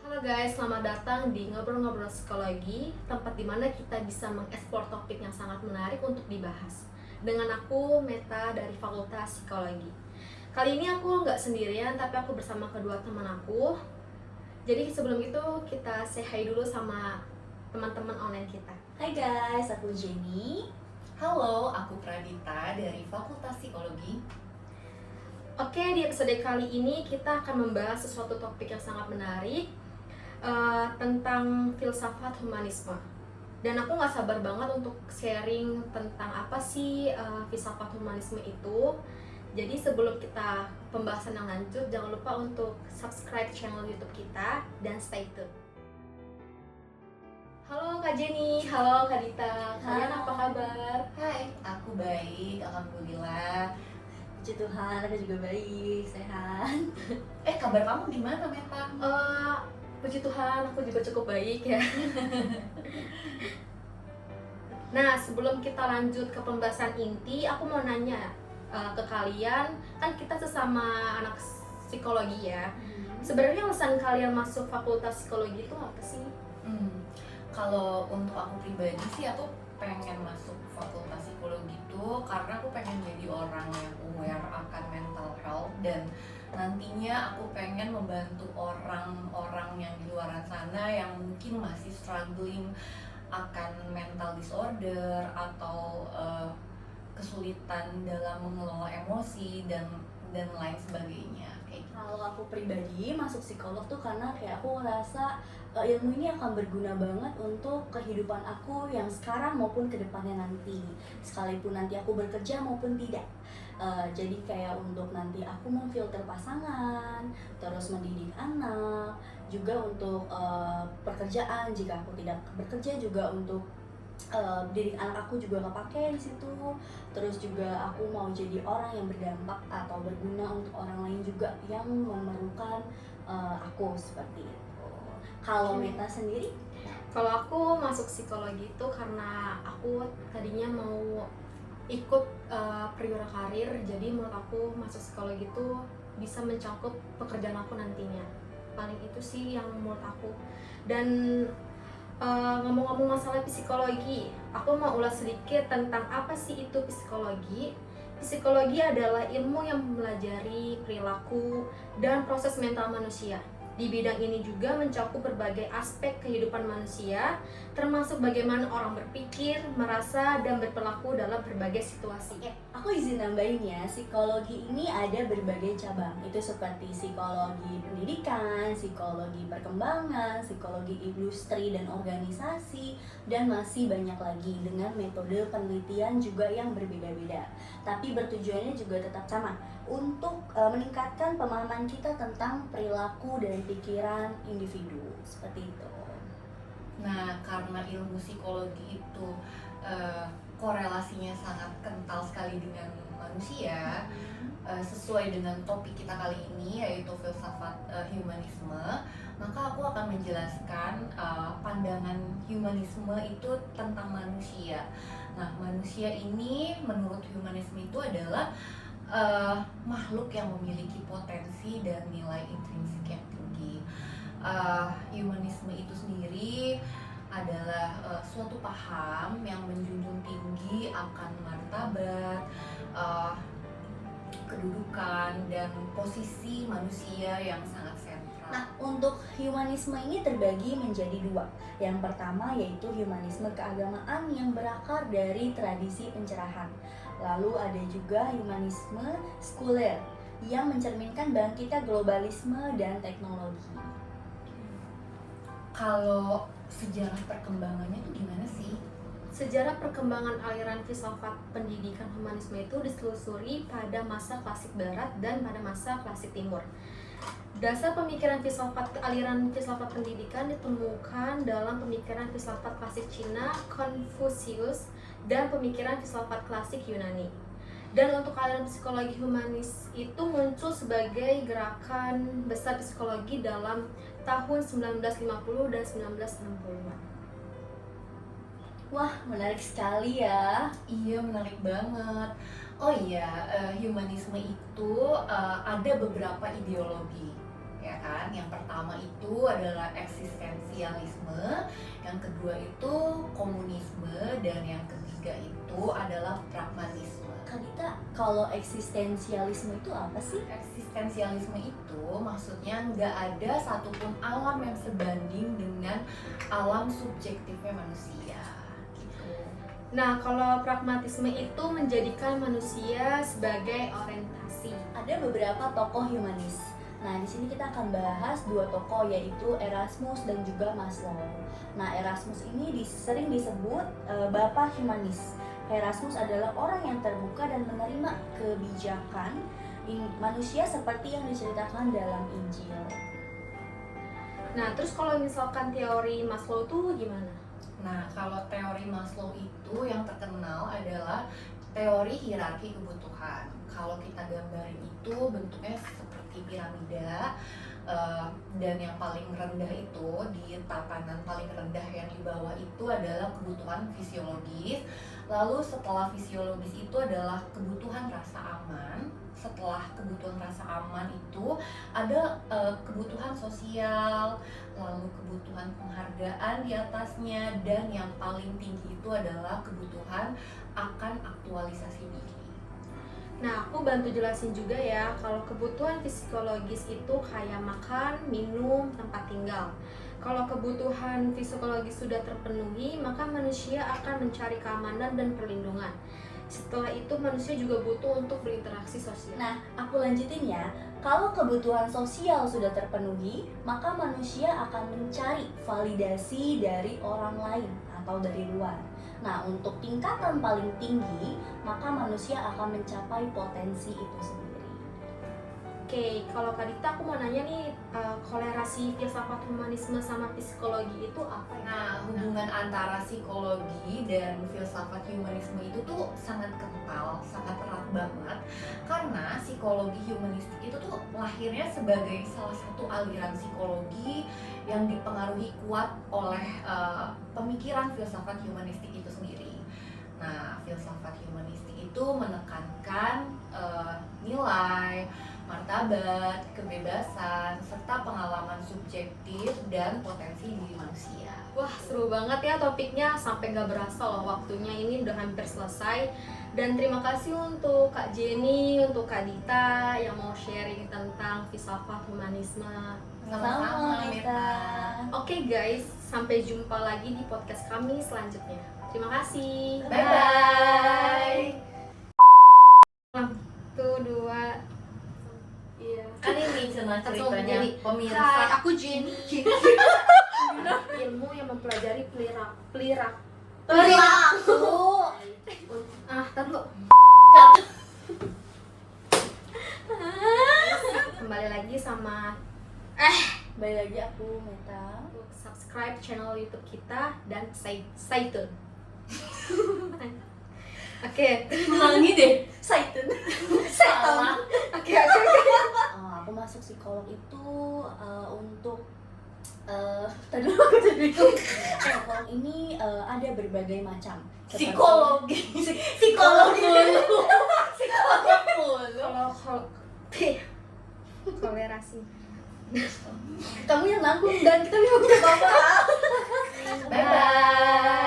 Halo guys, selamat datang di Ngobrol-Ngobrol Psikologi, tempat di mana kita bisa mengeksplor topik yang sangat menarik untuk dibahas. Dengan aku, Meta dari Fakultas Psikologi. Kali ini aku nggak sendirian, tapi aku bersama kedua teman aku. Jadi sebelum itu, kita say hi dulu sama teman-teman online kita. Hai guys, aku Jenny. Halo, aku Pradita dari Fakultas Psikologi. Oke, di episode kali ini kita akan membahas sesuatu topik yang sangat menarik, tentang filsafat humanisme. Dan aku nggak sabar banget untuk sharing tentang apa sih filsafat humanisme itu. Jadi sebelum kita pembahasan yang lanjut, jangan lupa untuk subscribe channel YouTube kita dan stay tune. Halo Kak Jenny, halo Kak Dita, kalian apa kabar? Hai, aku baik, alhamdulillah. Puji Tuhan, aku juga baik, sehat. Kabar kamu gimana, Meta? Puji Tuhan, aku juga cukup baik ya. Nah, sebelum kita lanjut ke pembahasan inti, aku mau nanya ke kalian, kan kita sesama anak psikologi ya. Sebenarnya alasan kalian masuk fakultas psikologi itu apa sih? Kalau untuk aku pribadi sih, aku pengen masuk fakultas psikologi itu karena aku pengen jadi orang yang aware akan mental health, dan nantinya aku pengen membantu orang-orang yang di luar sana yang mungkin masih struggling akan mental disorder atau kesulitan dalam mengelola emosi dan lain sebagainya kayak gitu. Kalau aku pribadi masuk psikolog tuh karena kayak aku ngerasa ilmu ini akan berguna banget untuk kehidupan aku yang sekarang maupun kedepannya nanti, sekalipun nanti aku bekerja maupun tidak. Jadi kayak untuk nanti aku memfilter pasangan, terus mendidik anak, juga untuk pekerjaan jika aku tidak bekerja, juga untuk didik anak aku juga kepake di situ. Terus juga aku mau jadi orang yang berdampak atau berguna untuk orang lain juga yang memerlukan aku seperti itu. Kalau Meta sendiri? Kalau aku masuk psikologi itu karena aku tadinya mau ikut perwira karir, jadi menurut aku masuk psikologi itu bisa mencakup pekerjaan aku nantinya. Paling itu sih yang menurut aku. Dan ngomong-ngomong masalah psikologi, aku mau ulas sedikit tentang apa sih itu psikologi. Psikologi adalah ilmu yang mempelajari perilaku dan proses mental manusia. Di bidang ini juga mencakup berbagai aspek kehidupan manusia, termasuk bagaimana orang berpikir, merasa, dan berperilaku dalam berbagai situasi. Aku izin nambahin ya, psikologi ini ada berbagai cabang. Itu seperti psikologi pendidikan, psikologi perkembangan, psikologi industri dan organisasi, dan masih banyak lagi dengan metode penelitian juga yang berbeda-beda. Tapi bertujuannya juga tetap sama, untuk meningkatkan pemahaman kita tentang perilaku dan pikiran individu, seperti itu. Nah, karena ilmu psikologi itu korelasinya sangat kental sekali dengan manusia, sesuai dengan topik kita kali ini yaitu filsafat humanisme, maka aku akan menjelaskan pandangan humanisme itu tentang manusia. Nah, manusia ini menurut humanisme itu adalah makhluk yang memiliki potensi dan nilai intrinsik yang tinggi. Humanisme itu sendiri adalah suatu paham yang menjunjung tinggi akan martabat, kedudukan, dan posisi manusia yang sangat sentral. Nah, untuk humanisme ini terbagi menjadi dua. Yang pertama yaitu humanisme keagamaan yang berakar dari tradisi pencerahan. Lalu ada juga humanisme sekuler yang mencerminkan bangkitnya globalisme dan teknologi. Kalau sejarah perkembangannya itu gimana sih? Sejarah perkembangan aliran filsafat pendidikan humanisme itu ditelusuri pada masa klasik barat dan pada masa klasik timur. Dasar pemikiran filsafat aliran filsafat pendidikan ditemukan dalam pemikiran filsafat klasik Cina, Confucius, dan pemikiran filsafat klasik Yunani. Dan untuk aliran psikologi humanis itu muncul sebagai gerakan besar psikologi dalam tahun 1950 dan 1960-an. Wah, menarik sekali ya. Iya, menarik banget. Oh iya, humanisme itu ada beberapa ideologi, ya. ya kan. Yang pertama itu adalah eksistensialisme, yang kedua itu komunisme, dan yang ketiga itu adalah pragmatisme. Kak Dita, kalau eksistensialisme itu apa sih? Eksistensialisme itu maksudnya nggak ada satupun alam yang sebanding dengan alam subjektifnya manusia gitu. Nah, kalau pragmatisme itu menjadikan manusia sebagai orientasi. Ada beberapa tokoh humanis. Nah, di sini kita akan bahas dua tokoh, yaitu Erasmus dan juga Maslow. Nah, Erasmus ini sering disebut bapak humanis. Erasmus adalah orang yang terbuka dan menerima kebijakan manusia seperti yang diceritakan dalam Injil. Nah, terus kalau misalkan teori Maslow tuh gimana? Nah, kalau teori Maslow itu yang terkenal adalah teori hierarki kebutuhan. Kalau kita gambarin itu bentuknya seperti piramida, dan yang paling rendah itu di tatanan paling rendah yang di bawah itu adalah kebutuhan fisiologis. Lalu setelah fisiologis itu adalah kebutuhan rasa aman. Setelah kebutuhan rasa aman itu ada kebutuhan sosial, lalu kebutuhan penghargaan di atasnya, dan yang paling tinggi itu adalah kebutuhan akan aktualisasi diri. Nah, aku bantu jelasin juga ya, kalau kebutuhan psikologis itu kayak makan, minum, tempat tinggal. Kalau kebutuhan psikologis sudah terpenuhi, maka manusia akan mencari keamanan dan perlindungan. Setelah itu manusia juga butuh untuk berinteraksi sosial. Nah, aku lanjutin ya. Kalau kebutuhan sosial sudah terpenuhi, maka manusia akan mencari validasi dari orang lain atau dari luar. Nah, untuk tingkatan paling tinggi, maka manusia akan mencapai potensi itu sendiri. Oke, kalau Kak Dita, aku mau nanya nih, kolerasi filsafat humanisme sama psikologi itu apa ya? Nah, hubungan antara psikologi dan filsafat humanisme itu tuh sangat kental, sangat erat banget. Karena psikologi humanistik itu tuh lahirnya sebagai salah satu aliran psikologi yang dipengaruhi kuat oleh pemikiran filsafat humanistik itu sendiri. Nah, filsafat humanistik itu menekankan nilai, martabat, kebebasan, serta pengalaman subjektif dan potensi diri manusia. Wah, seru banget ya topiknya, sampai nggak berasa loh waktunya, ini udah hampir selesai. Dan terima kasih untuk Kak Jenny, untuk Kak Dita yang mau sharing tentang filsafat humanisme. Sama-sama, Meta. Oke guys, sampai jumpa lagi di podcast kami selanjutnya. Terima kasih. Bye-bye. 1, 2, iya. Kan ini ceritanya Hai, pemirsa. aku Jenny. Ilmu yang mempelajari perilaku. Tar dulu. Kembali lagi sama Balik lagi aku, Meta. untuk subscribe channel YouTube kita dan stay tune. Oke. Ulangi deh. Saitun. Salah. Oke. Aku masuk psikolog itu untuk tadi aku jadi bingung. Psikolog ini ada berbagai macam. Psikologi. Kalau toleransi. Kamu yang nanggung dan kita yang apa-apa. Bye-bye.